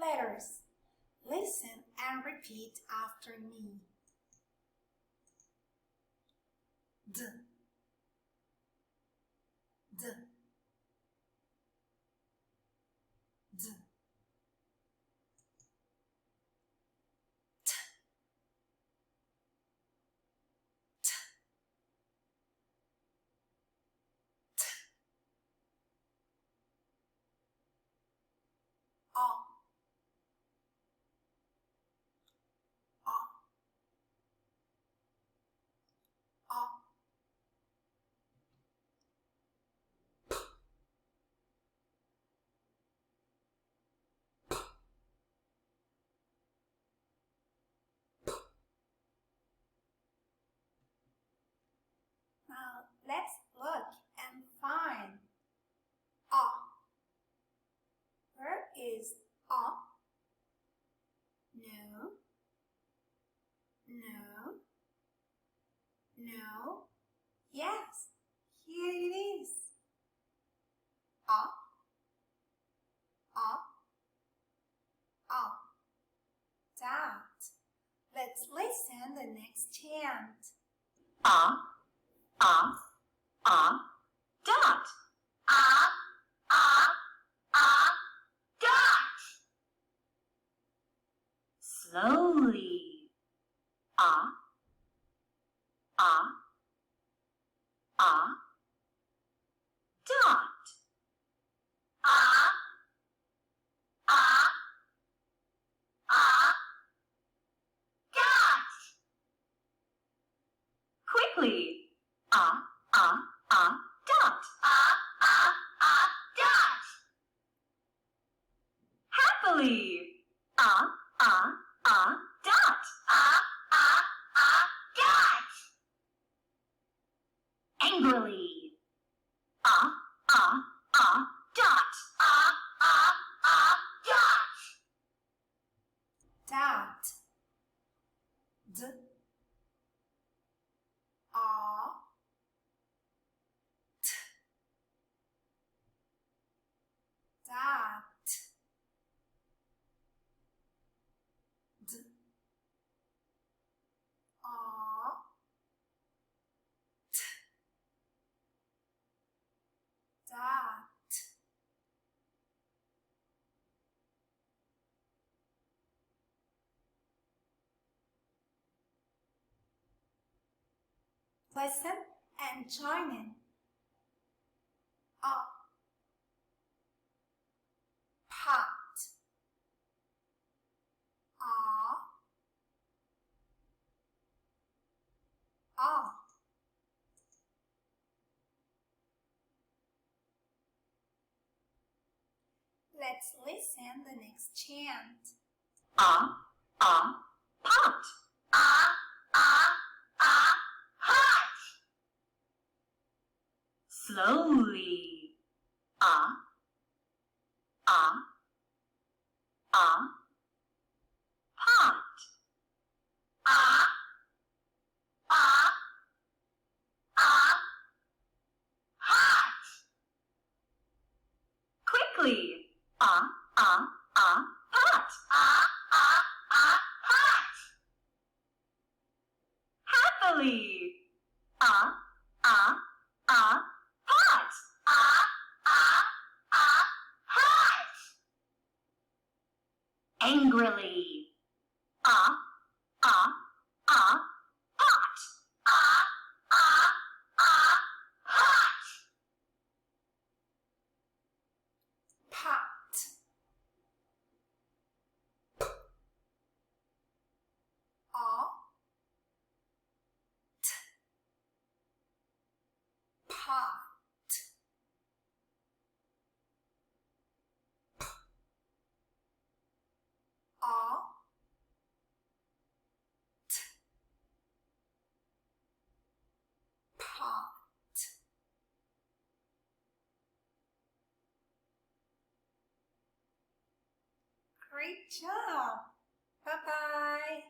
letters. Listen and repeat after me. D, D, D. T, T, T. A, A, A. Now let's look and find A. Where is A? No, no, no. Yes, here it is. A, A, A. Dot. Let's listen the next chant. A, dot. Dot. Slowly. A, dot. Dot. Quickly. Dot. Dot. Happily. Dot. Dot. Angrily. Dot. Dot. Dot. D, A, T. Dot. D, A, T. Dot. Listen and join in. A, pot. A. Let's listen the next chant. Pot. Hot. Slowly. Pot. Hot. Quickly. Pot. Hot. Happily. Pot. Hot. Angrily. Pot. Hot. Pot. A, T. Pot. A, T. Pot. Great job! Bye-bye!